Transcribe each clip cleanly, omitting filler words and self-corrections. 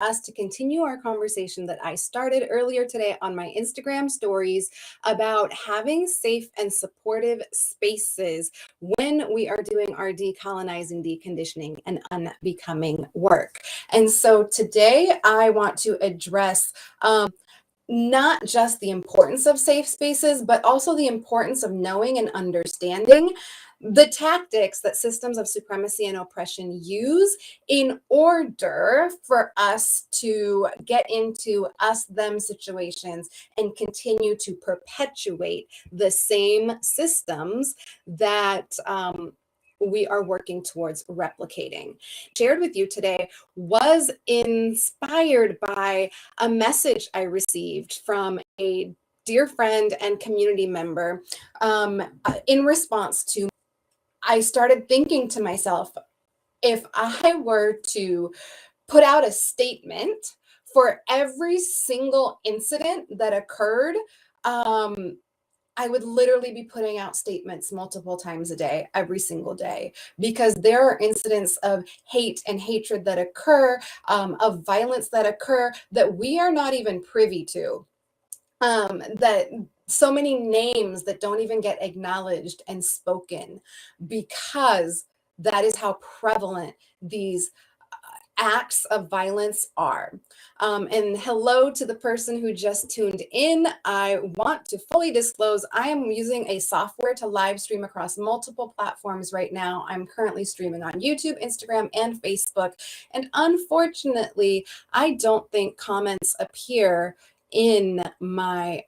us to continue our conversation that I started earlier today on my Instagram stories about having safe and supportive spaces when we are doing our decolonizing, deconditioning, and unbecoming work. And so today I want to address not just the importance of safe spaces, but also the importance of knowing and understanding the tactics that systems of supremacy and oppression use in order for us to get into us-them situations and continue to perpetuate the same systems that we are working towards replicating. Shared with you today was inspired by a message I received from a dear friend and community member in response to. I started thinking to myself, if I were to put out a statement for every single incident that occurred, I would literally be putting out statements multiple times a day, every single day, because there are incidents of hate and hatred that occur, of violence that occur that we are not even privy to. That so many names that don't even get acknowledged and spoken, because that is how prevalent these acts of violence are. And hello to the person who just tuned in. I want to fully disclose I am using a software to live stream across multiple platforms right now. I'm currently streaming on YouTube, Instagram, and Facebook. And unfortunately, I don't think comments appear in my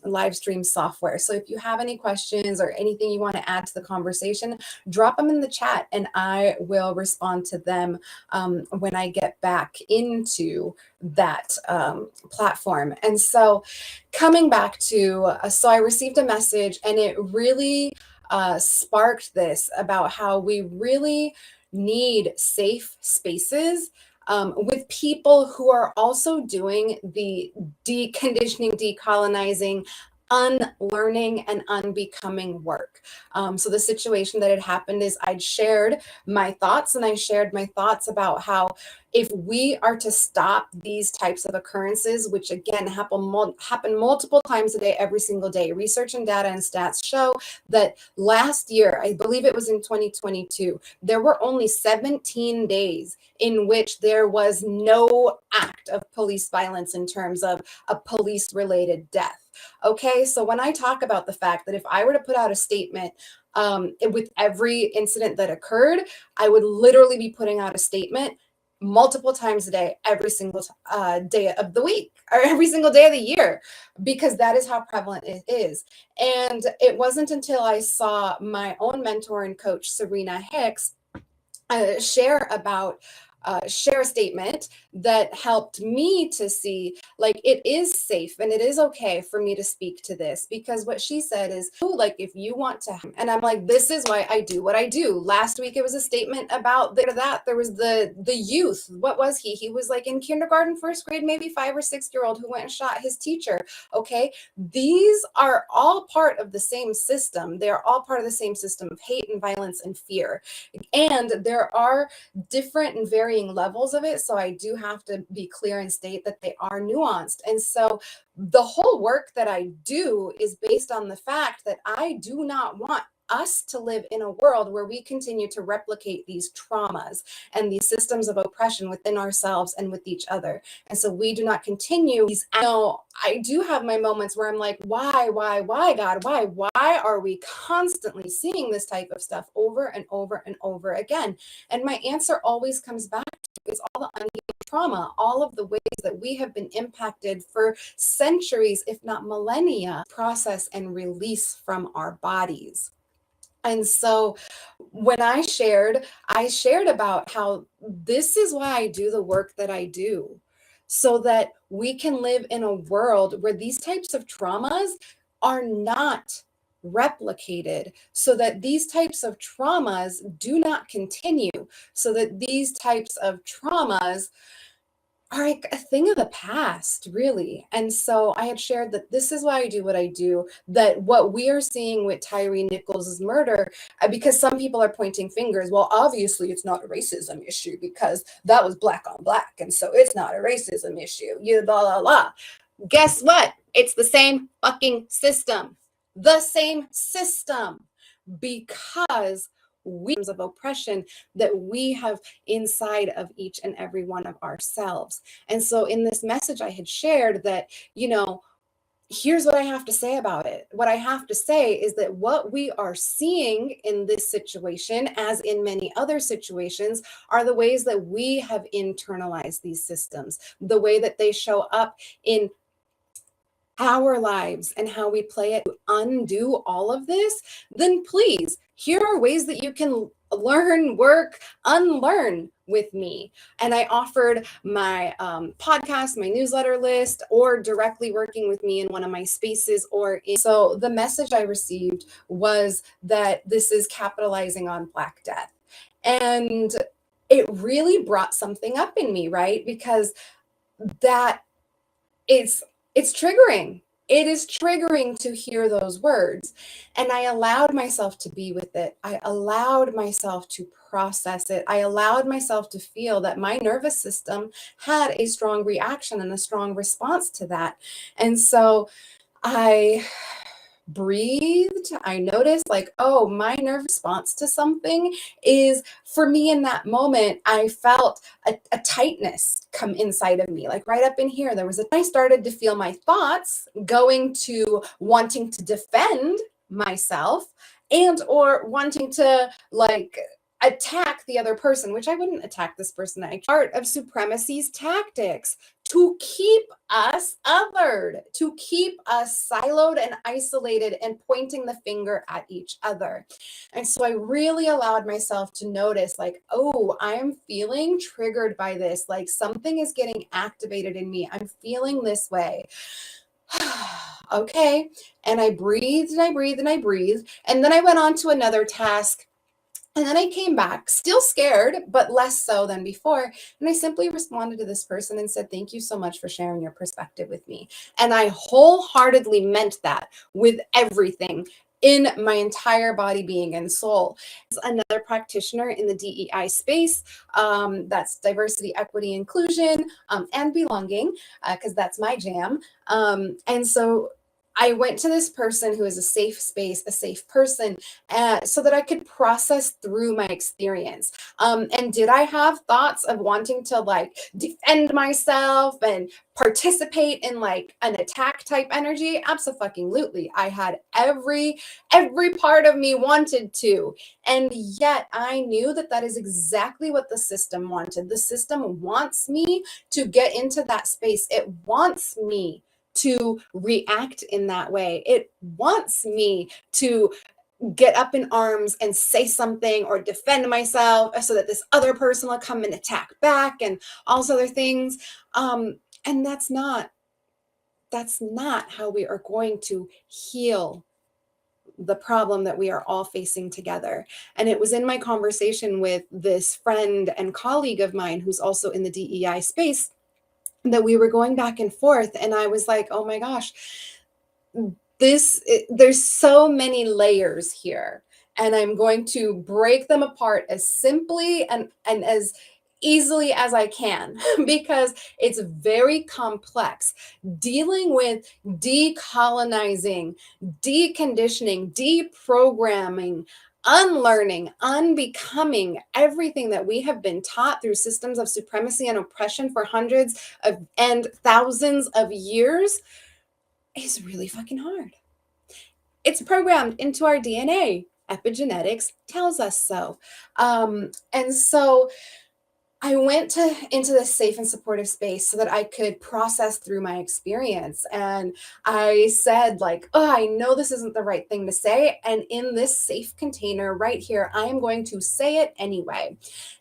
live stream software. So if you have any questions or anything you want to add to the conversation, drop them in the chat and I will respond to them when I get back into that platform. And so coming back to, so I received a message and it really sparked this about how we really need safe spaces with people who are also doing the deconditioning, decolonizing, unlearning, and unbecoming work. So the situation that had happened is I'd shared my thoughts, and I shared my thoughts about how if we are to stop these types of occurrences, which again happen multiple times a day, every single day, research and data and stats show that last year, I believe it was in 2022, there were only 17 days in which there was no act of police violence in terms of a police-related death. Okay, so when I talk about the fact that if I were to put out a statement with every incident that occurred, I would literally be putting out a statement multiple times a day, every single day of the week, or every single day of the year, because that is how prevalent it is. And it wasn't until I saw my own mentor and coach, Serena Hicks, share a statement that helped me to see, like, it is safe and it is okay for me to speak to this, because what she said is, oh, like, if you want to, and I'm like, this is why I do what I do. Last week it was a statement about that there was the youth. What was he was like in kindergarten, first grade, maybe 5 or 6-year-old who went and shot his teacher. Okay, these are all part of the same system. They're all part of the same system of hate and violence and fear, and there are different and varying levels of it. So I do have to be clear and state that they are nuanced. And so the whole work that I do is based on the fact that I do not want us to live in a world where we continue to replicate these traumas and these systems of oppression within ourselves and with each other. And so we do not continue these. I do have my moments where I'm like, why, God, why are we constantly seeing this type of stuff over and over and over again? And my answer always comes back to it's all the unhealed trauma, all of the ways that we have been impacted for centuries, if not millennia, process and release from our bodies. And so when I shared about how this is why I do the work that I do, so that we can live in a world where these types of traumas are not replicated, so that these types of traumas do not continue, so that these types of traumas are thing of the past, really. And so I had shared that this is why I do what I do, that what we are seeing with Tyree Nichols' murder, because some people are pointing fingers. Well, obviously it's not a racism issue because that was black on black. And so it's not a racism issue. You blah, blah, blah. Guess what? It's the same fucking system. The same system. Because we of oppression that we have inside of each and every one of ourselves. And so in this message I had shared that, here's what I have to say about it. What I have to say is that what we are seeing in this situation, as in many other situations, are the ways that we have internalized these systems, the way that they show up in our lives and how we play it to undo all of this. Then please, here are ways that you can learn, work, unlearn with me. And I offered my podcast, my newsletter list, or directly working with me in one of my spaces. So the message I received was that this is capitalizing on Black death. And it really brought something up in me, right? Because that it's triggering. It is triggering to hear those words. And I allowed myself to be with it. I allowed myself to process it. I allowed myself to feel that my nervous system had a strong reaction and a strong response to that. And so I breathed. I noticed, like, oh, my nerve response to something is, for me in that moment, I felt a tightness come inside of me, like right up in here. I started to feel my thoughts going to wanting to defend myself and or wanting to like attack the other person, which I wouldn't attack this person. Part of supremacy's tactics to keep us othered, to keep us siloed and isolated and pointing the finger at each other. And so I really allowed myself to notice, like, oh, I'm feeling triggered by this. Like something is getting activated in me. I'm feeling this way. Okay. And I breathed and I breathed and I breathed. And then I went on to another task. And then I came back, still scared, but less so than before. And I simply responded to this person and said, thank you so much for sharing your perspective with me. And I wholeheartedly meant that with everything in my entire body, being, and soul. Another practitioner in the DEI space, that's diversity, equity, inclusion, and belonging, because that's my jam. And so I went to this person who is a safe space, a safe person, so that I could process through my experience. And did I have thoughts of wanting to like defend myself and participate in like an attack type energy? Absolutely. I had every part of me wanted to. And yet I knew that that is exactly what the system wanted. The system wants me to get into that space. It wants me to react in that way. It wants me to get up in arms and say something or defend myself so that this other person will come and attack back and all those other things. And that's not how we are going to heal the problem that we are all facing together. And it was in my conversation with this friend and colleague of mine who's also in the DEI space that we were going back and forth. And I was like, oh my gosh, there's so many layers here. And I'm going to break them apart as simply and as easily as I can, because it's very complex. Dealing with decolonizing, deconditioning, deprogramming, unlearning, unbecoming everything that we have been taught through systems of supremacy and oppression for hundreds of and thousands of years is really fucking hard. It's programmed into our DNA. Epigenetics tells us so. And so I went into this safe and supportive space so that I could process through my experience. And I said, like, oh, I know this isn't the right thing to say. And in this safe container right here, I am going to say it anyway.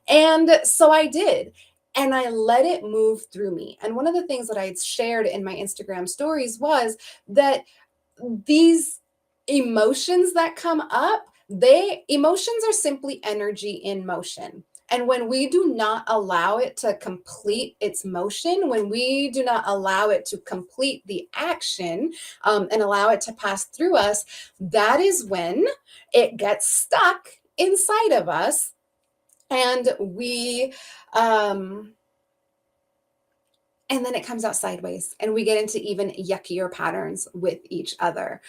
And so I did. And I let it move through me. And one of the things that I shared in my Instagram stories was that these emotions that come up, emotions are simply energy in motion. And when we do not allow it to complete its motion, when we do not allow it to complete the action, and allow it to pass through us, that is when it gets stuck inside of us, and and then it comes out sideways, and we get into even yuckier patterns with each other,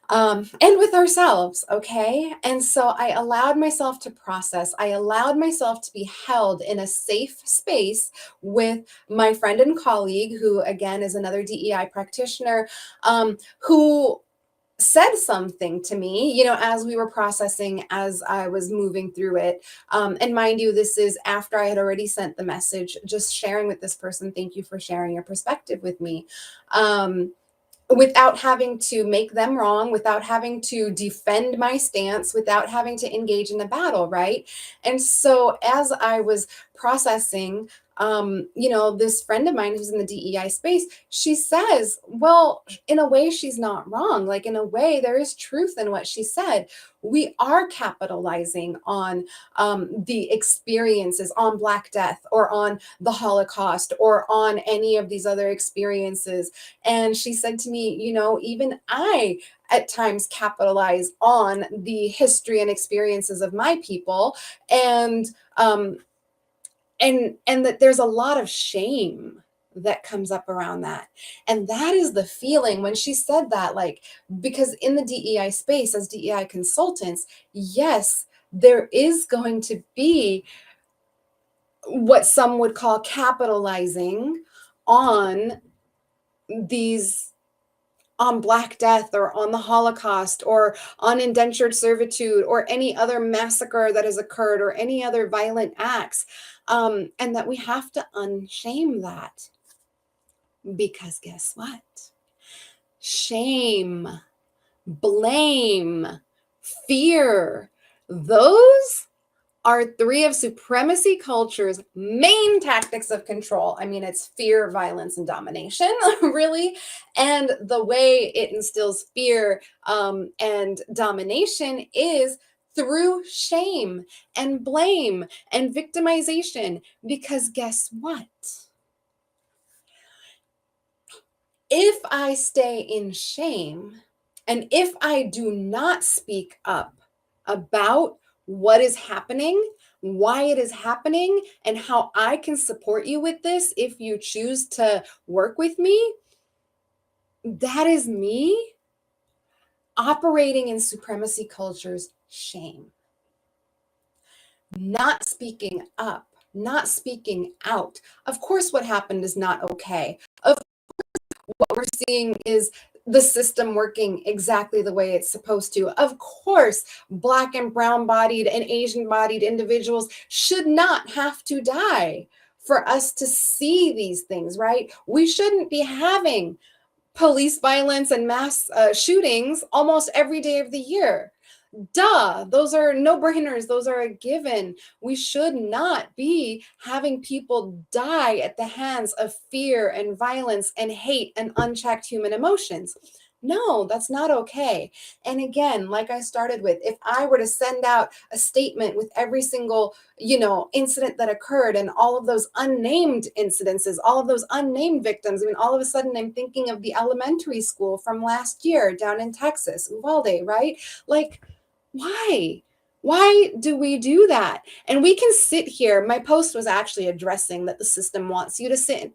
and with ourselves. Okay. And so I allowed myself to process. I allowed myself to be held in a safe space with my friend and colleague, who, again, is another DEI practitioner, who said something to me, as we were processing, as I was moving through it. And mind you, this is after I had already sent the message, just sharing with this person, thank you for sharing your perspective with me. Without having to make them wrong, without having to defend my stance, without having to engage in a battle, right? And so as I was processing, this friend of mine who's in the DEI space, she says, well, in a way, she's not wrong. Like, in a way, there is truth in what she said. We are capitalizing on the experiences, on Black Death, or on the Holocaust, or on any of these other experiences. And she said to me, even I at times capitalize on the history and experiences of my people. And that there's a lot of shame that comes up around that. And that is the feeling when she said that, like, because in the DEI space, as DEI consultants, yes, there is going to be what some would call capitalizing on these, on Black Death, or on the Holocaust, or on indentured servitude, or any other massacre that has occurred, or any other violent acts. And that we have to unshame that. Because guess what? Shame, blame, fear, those are three of supremacy culture's main tactics of control. I mean, it's fear, violence, and domination, really. And the way it instills fear and domination is through shame and blame and victimization. Because guess what? If I stay in shame, and if I do not speak up about what is happening, why it is happening, and how I can support you with this if you choose to work with me, that is me operating in supremacy culture's shame. Not speaking up, not speaking out. Of course, what happened is not okay. Of what we're seeing is the system working exactly the way it's supposed to. Of course, Black and brown bodied and Asian bodied individuals should not have to die for us to see these things, right? We shouldn't be having police violence and mass shootings almost every day of the year. Duh, those are no-brainers. Those are a given. We should not be having people die at the hands of fear and violence and hate and unchecked human emotions. No, that's not okay. And again, like I started with, if I were to send out a statement with every single, incident that occurred, and all of those unnamed incidences, all of those unnamed victims, I mean, all of a sudden I'm thinking of the elementary school from last year down in Texas, Uvalde, right? Like, why? Why do we do that? And we can sit here. My post was actually addressing that the system wants you to sit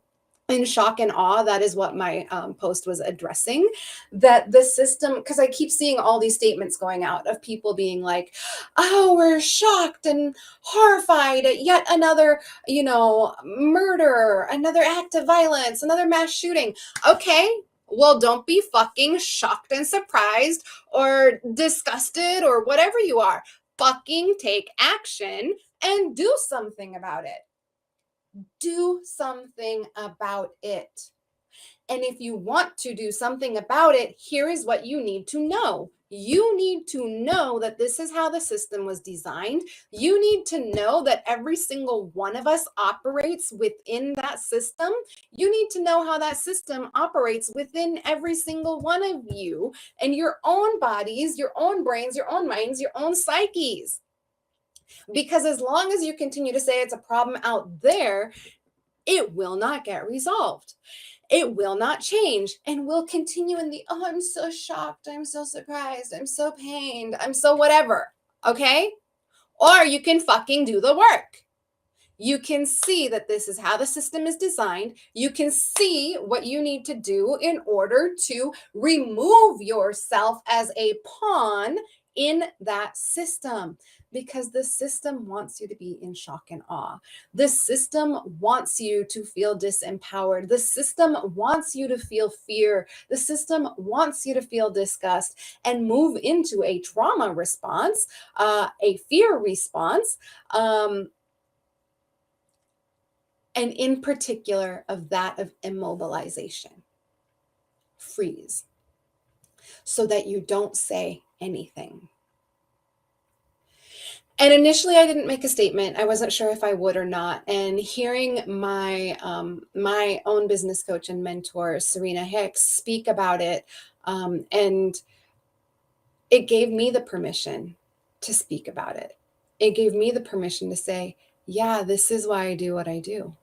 in shock and awe. That is what my post was addressing. That the system, because I keep seeing all these statements going out of people being like, oh, we're shocked and horrified at yet another, murder, another act of violence, another mass shooting. Okay, well, don't be fucking shocked and surprised or disgusted or whatever you are. Fucking take action and do something about it. Do something about it. And if you want to do something about it, here is what you need to know. You need to know that this is how the system was designed. You need to know that every single one of us operates within that system. You need to know how that system operates within every single one of you and your own bodies, your own brains, your own minds, your own psyches. Because as long as you continue to say it's a problem out there, it will not get resolved. It will not change and will continue in the, oh, I'm so shocked. I'm so surprised. I'm so pained. I'm so whatever. Okay. Or you can fucking do the work. You can see that this is how the system is designed. You can see what you need to do in order to remove yourself as a pawn in that system, because the system wants you to be in shock and awe. The system wants you to feel disempowered. The system wants you to feel fear. The system wants you to feel disgust and move into a trauma response, a fear response. And in particular of that of immobilization, freeze, so that you don't say anything. And initially I didn't make a statement. I wasn't sure if I would or not. And hearing my my own business coach and mentor, Serena Hicks, speak about it, and it gave me the permission to speak about it. It gave me the permission to say, yeah, this is why I do what I do.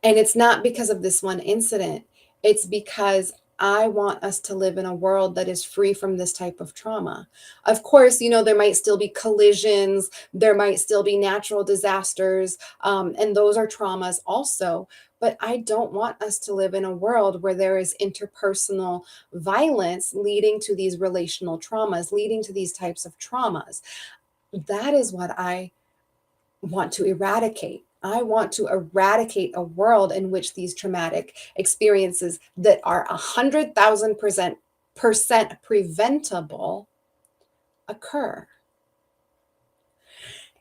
And it's not because of this one incident. It's because I want us to live in a world that is free from this type of trauma. Of course, there might still be collisions, there might still be natural disasters, and those are traumas also. But I don't want us to live in a world where there is interpersonal violence leading to these relational traumas, leading to these types of traumas. That is what I want to eradicate. I want to eradicate a world in which these traumatic experiences that are 100,000% preventable occur.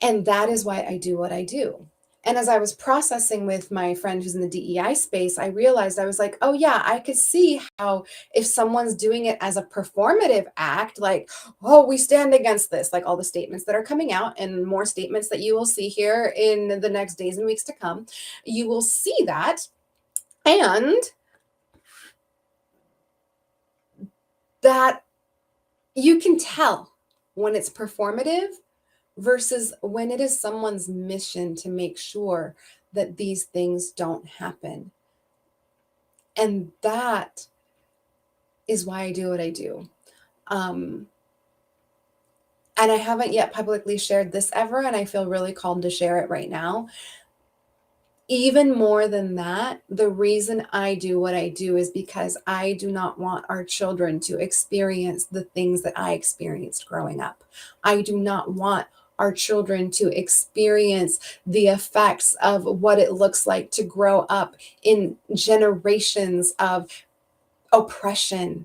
And that is why I do what I do. And as I was processing with my friend who's in the DEI space, I realized, I was like, oh, yeah, I could see how if someone's doing it as a performative act, like, oh, we stand against this, like all the statements that are coming out and more statements that you will see here in the next days and weeks to come, you will see that. And that you can tell when it's performative versus when it is someone's mission to make sure that these things don't happen. And that is why I do what I do. And I haven't yet publicly shared this ever, and I feel really called to share it right now. Even more than that, the reason I do what I do is because I do not want our children to experience the things that I experienced growing up. I do not want our children to experience the effects of what it looks like to grow up in generations of oppression,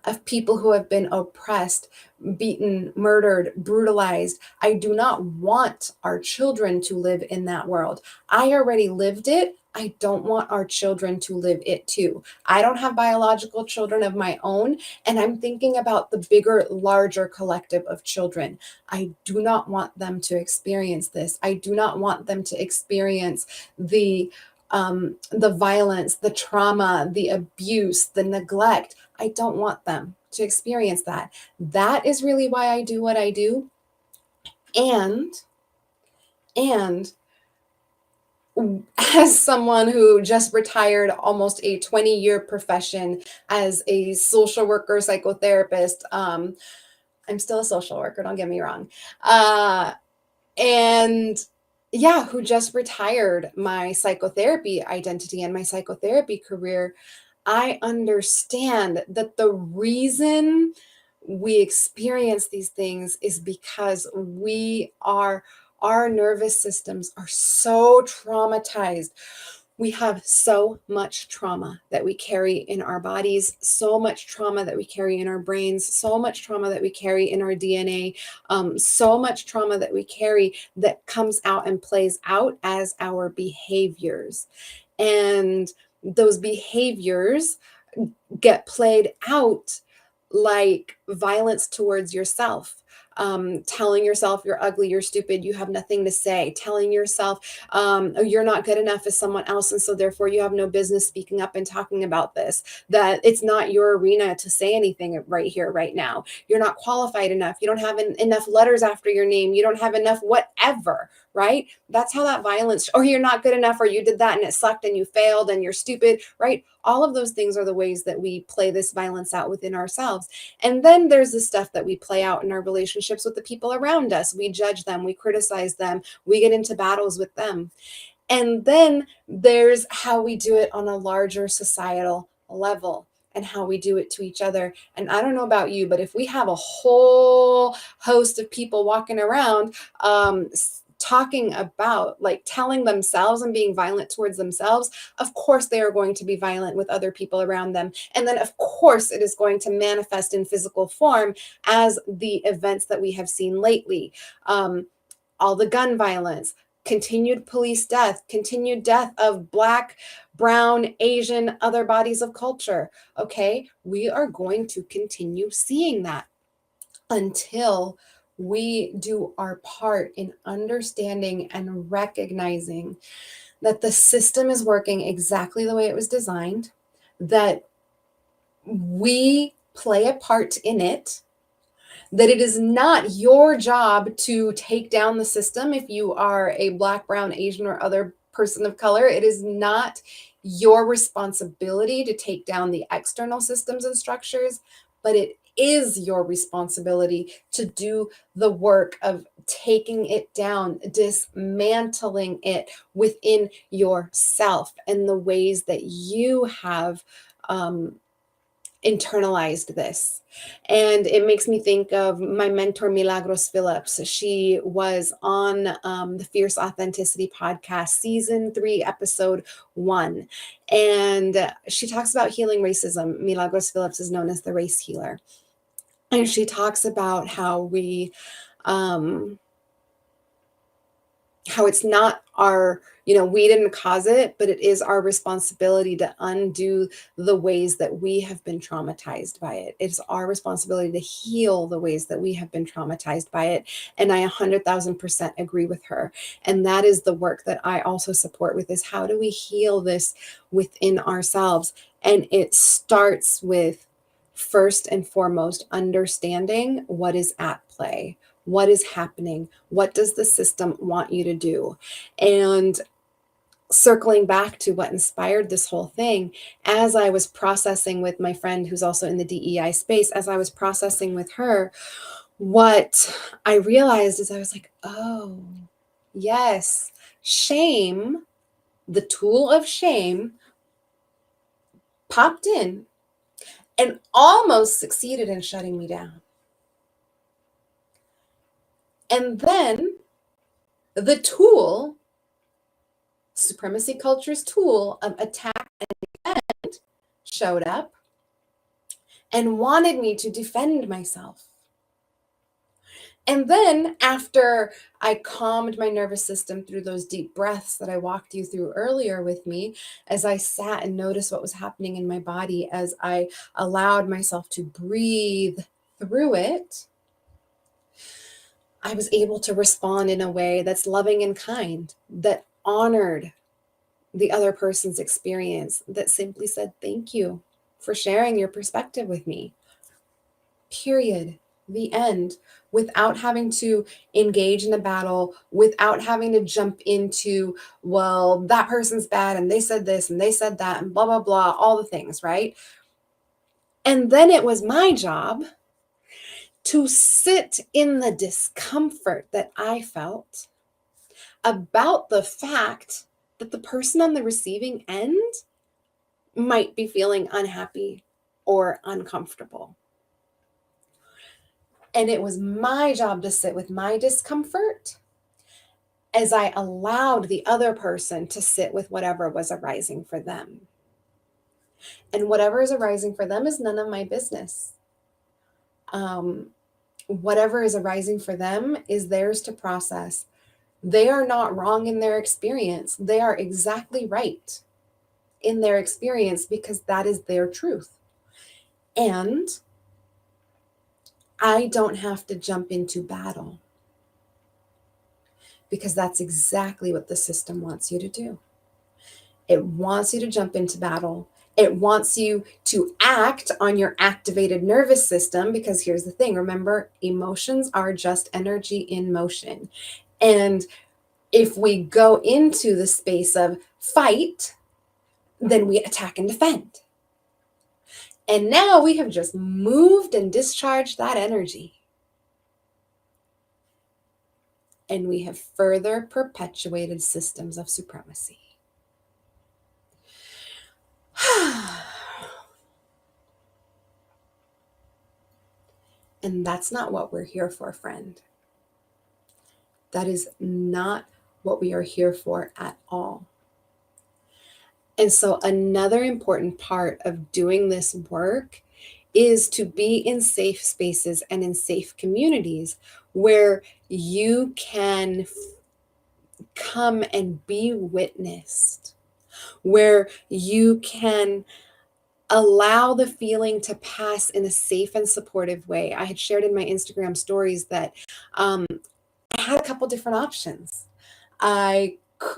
of people who have been oppressed, beaten, murdered, brutalized. I do not want our children to live in that world. I already lived it. I don't want our children to live it too. I don't have biological children of my own, and I'm thinking about the bigger, larger collective of children. I do not want them to experience this. I do not want them to experience the violence, the trauma, the abuse, the neglect. I don't want them to experience that. That is really why I do what I do. And as someone who just retired almost a 20-year profession as a social worker, psychotherapist, I'm still a social worker, don't get me wrong. And yeah, who just retired my psychotherapy identity and my psychotherapy career, I understand that the reason we experience these things is because our nervous systems are so traumatized. We have so much trauma that we carry in our bodies, so much trauma that we carry in our brains, so much trauma that we carry in our DNA, so much trauma that we carry that comes out and plays out as our behaviors. And those behaviors get played out like violence towards yourself, telling yourself you're ugly, you're stupid, you have nothing to say, telling yourself oh, you're not good enough as someone else, and so therefore you have no business speaking up and talking about this, that it's not your arena to say anything right here, right now. You're not qualified enough. You don't have enough letters after your name. You don't have enough whatever, right? That's how that violence, or you're not good enough, or you did that and it sucked and you failed and you're stupid, right? All of those things are the ways that we play this violence out within ourselves. And then there's the stuff that we play out in our relationships with the people around us. We judge them, we criticize them, we get into battles with them. And then there's how we do it on a larger societal level and how we do it to each other. And I don't know about you, but if we have a whole host of people walking around talking about, like, telling themselves and being violent towards themselves, of course they are going to be violent with other people around them. And then of course it is going to manifest in physical form as the events that we have seen lately. All the gun violence, continued police death, continued death of Black, brown, Asian, other bodies of culture. Okay, we are going to continue seeing that until we do our part in understanding and recognizing that the system is working exactly the way it was designed, that we play a part in it, that it is not your job to take down the system if you are a Black, brown, Asian, or other person of color. It is not your responsibility to take down the external systems and structures, but it is your responsibility to do the work of taking it down, dismantling it within yourself and the ways that you have internalized this. And it makes me think of my mentor, Milagros Phillips. She was on the Fierce Authenticity podcast, season 3, episode 1. And she talks about healing racism. Milagros Phillips is known as the race healer. And she talks about how how it's not our, we didn't cause it, but it is our responsibility to undo the ways that we have been traumatized by it. It's our responsibility to heal the ways that we have been traumatized by it. And I 100,000% agree with her. And that is the work that I also support with, is how do we heal this within ourselves? And it starts with, first and foremost, understanding what is at play. What is happening? What does the system want you to do? And circling back to what inspired this whole thing, as I was processing with my friend who's also in the DEI space, as I was processing with her, what I realized is I was like, oh, yes, shame, the tool of shame, popped in and almost succeeded in shutting me down. And then the tool, supremacy culture's tool of attack and defend, showed up and wanted me to defend myself. And then after I calmed my nervous system through those deep breaths that I walked you through earlier with me, as I sat and noticed what was happening in my body, as I allowed myself to breathe through it, I was able to respond in a way that's loving and kind, that honored the other person's experience, that simply said, thank you for sharing your perspective with me. Period. The end. Without having to engage in a battle, without having to jump into, well, that person's bad and they said this and they said that and blah, blah, blah, all the things, right? And then it was my job to sit in the discomfort that I felt about the fact that the person on the receiving end might be feeling unhappy or uncomfortable. And it was my job to sit with my discomfort as I allowed the other person to sit with whatever was arising for them. And whatever is arising for them is none of my business. Whatever is arising for them is theirs to process. They are not wrong in their experience. They are exactly right in their experience because that is their truth. And I don't have to jump into battle, because that's exactly what the system wants you to do. It wants you to jump into battle. It wants you to act on your activated nervous system, because here's the thing, remember, emotions are just energy in motion. And if we go into the space of fight, then we attack and defend. And now we have just moved and discharged that energy. And we have further perpetuated systems of supremacy. And that's not what we're here for, friend. That is not what we are here for at all. And so another important part of doing this work is to be in safe spaces and in safe communities where you can come and be witnessed, where you can allow the feeling to pass in a safe and supportive way. I had shared in my Instagram stories that I had a couple different options.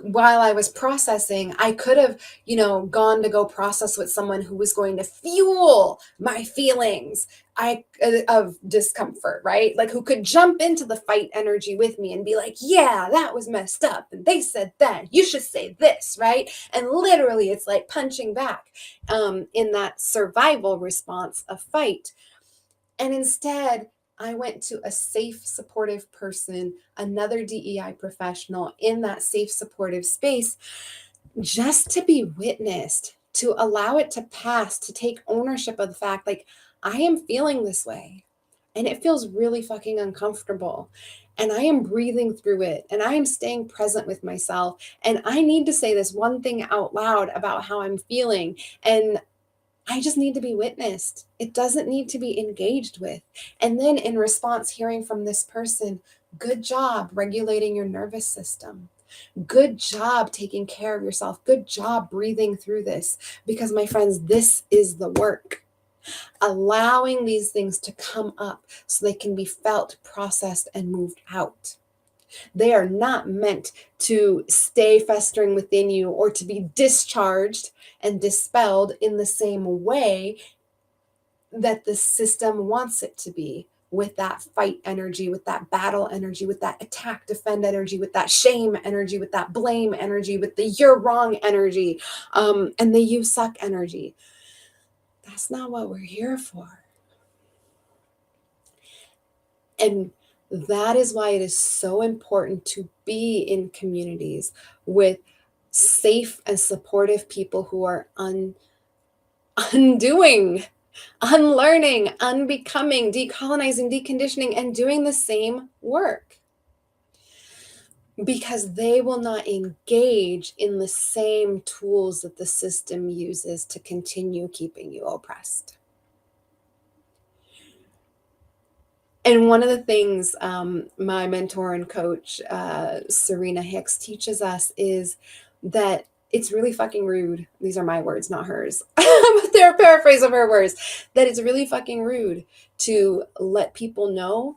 While I was processing, I could have, gone to go process with someone who was going to fuel my feelings of discomfort, right? Like, who could jump into the fight energy with me and be like, yeah, that was messed up. And they said that, you should say this, right? And literally it's like punching back in that survival response of fight. And instead, I went to a safe, supportive person, another DEI professional in that safe, supportive space, just to be witnessed, to allow it to pass, to take ownership of the fact, like, I am feeling this way and it feels really fucking uncomfortable. And I am breathing through it and I am staying present with myself. And I need to say this one thing out loud about how I'm feeling. And I just need to be witnessed. It doesn't need to be engaged with. And then in response, hearing from this person, good job regulating your nervous system. Good job taking care of yourself. Good job breathing through this. Because, my friends, this is the work. Allowing these things to come up so they can be felt, processed, and moved out. They are not meant to stay festering within you or to be discharged and dispelled in the same way that the system wants it to be, with that fight energy, with that battle energy, with that attack, defend energy, with that shame energy, with that blame energy, with the you're wrong energy, and the you suck energy. That's not what we're here for. And that is why it is so important to be in communities with safe and supportive people who are undoing, unlearning, unbecoming, decolonizing, deconditioning, and doing the same work. Because they will not engage in the same tools that the system uses to continue keeping you oppressed. And one of the things my mentor and coach, Serena Hicks, teaches us is that it's really fucking rude. These are my words, not hers. But they're a paraphrase of her words. That it's really fucking rude to let people know,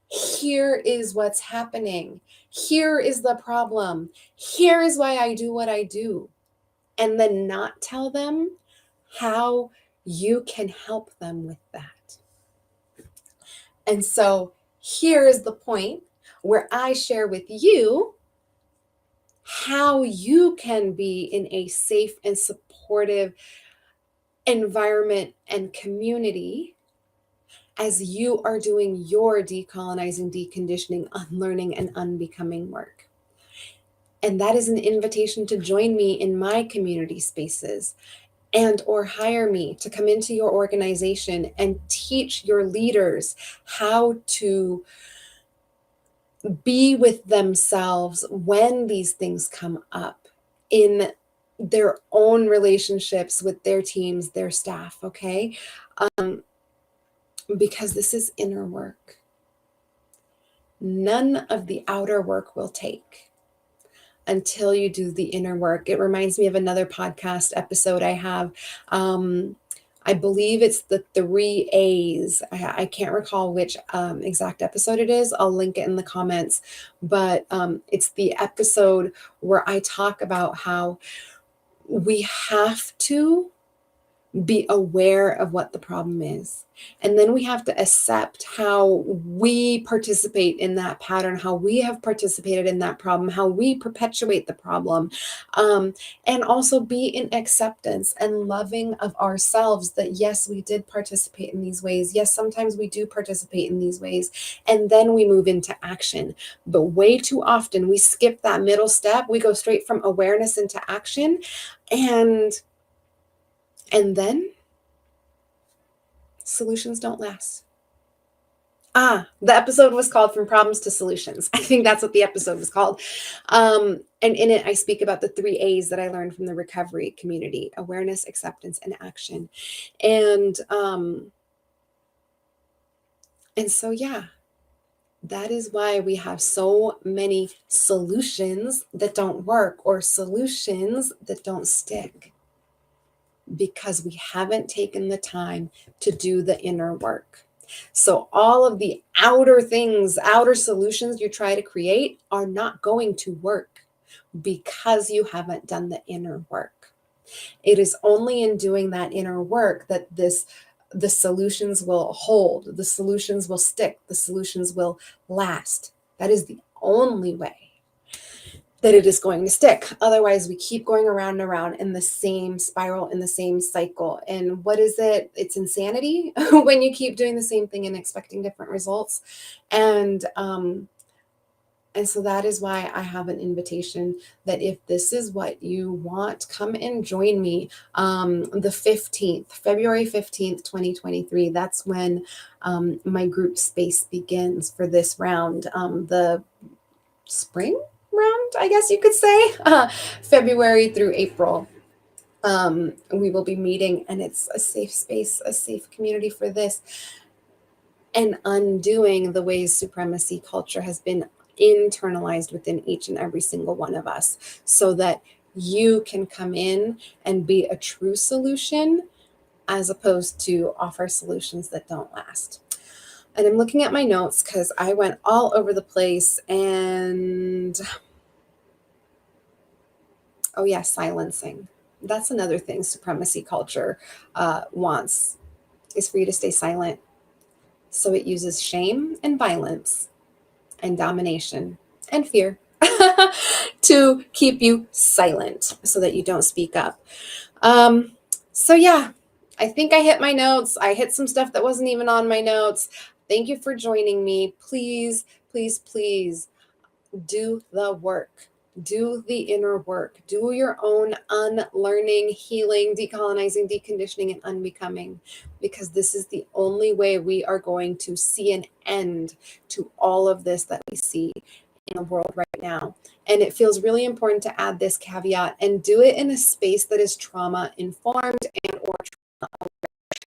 here is what's happening. Here is the problem. Here is why I do what I do. And then not tell them how you can help them with that. And so here is the point where I share with you how you can be in a safe and supportive environment and community as you are doing your decolonizing, deconditioning, unlearning, and unbecoming work. And that is an invitation to join me in my community spaces, and or hire me to come into your organization and teach your leaders how to be with themselves when these things come up in their own relationships with their teams, their staff, okay? Because this is inner work. None of the outer work will take until you do the inner work. It reminds me of another podcast episode I have. I believe it's the 3 A's. I can't recall which exact episode it is. I'll link it in the comments. But it's the episode where I talk about how we have to be aware of what the problem is. And then we have to accept how we participate in that pattern, how we have participated in that problem, how we perpetuate the problem. And also be in acceptance and loving of ourselves that, yes, we did participate in these ways. Yes, sometimes we do participate in these ways. And then we move into action. But way too often we skip that middle step. We go straight from awareness into action. And then solutions don't last. The episode was called From Problems to Solutions. I think that's what the episode was called. And in it, I speak about the 3 A's that I learned from the recovery community: awareness, acceptance, and action. And so, yeah, that is why we have so many solutions that don't work, or solutions that don't stick, because we haven't taken the time to do the inner work. So all of the outer things, outer solutions you try to create are not going to work because you haven't done the inner work. It is only in doing that inner work that the solutions will hold, the solutions will stick, the solutions will last. That is the only way that it is going to stick. Otherwise, we keep going around and around in the same spiral, in the same cycle. And what is it? It's insanity when you keep doing the same thing and expecting different results. And so that is why I have an invitation that if this is what you want, come and join me the 15th, February 15th, 2023. That's when my group space begins for this round, the spring round, I guess you could say, February through April. We will be meeting, and it's a safe space, a safe community for this, and undoing the ways supremacy culture has been internalized within each and every single one of us, so that you can come in and be a true solution as opposed to offer solutions that don't last. And I'm looking at my notes because I went all over the place. And oh yeah, silencing. That's another thing supremacy culture wants, is for you to stay silent. So it uses shame and violence and domination and fear to keep you silent so that you don't speak up. So yeah, I think I hit my notes. I hit some stuff that wasn't even on my notes. Thank you for joining me. Please, please, please do the work. Do the inner work. Do your own unlearning, healing, decolonizing, deconditioning, and unbecoming, because this is the only way we are going to see an end to all of this that we see in the world right now. And it feels really important to add this caveat and do it in a space that is trauma informed and or trauma aware.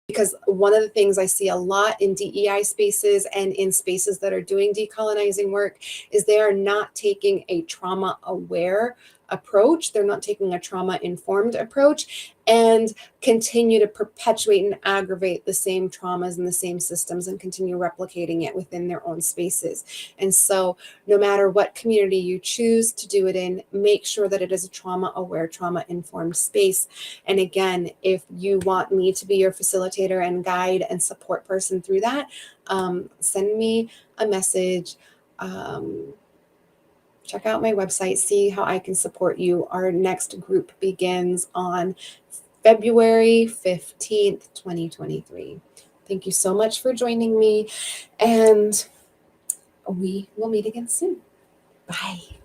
Because one of the things I see a lot in DEI spaces and in spaces that are doing decolonizing work is they are not taking a trauma-aware approach. They're not taking a trauma-informed approach, and continue to perpetuate and aggravate the same traumas and the same systems and continue replicating it within their own spaces. And so no matter what community you choose to do it in, make sure that it is a trauma-aware, trauma-informed space. And again, if you want me to be your facilitator and guide and support person through that, send me a message. Check out my website, see how I can support you. Our next group begins on February 15th, 2023. Thank you so much for joining me, and we will meet again soon. Bye.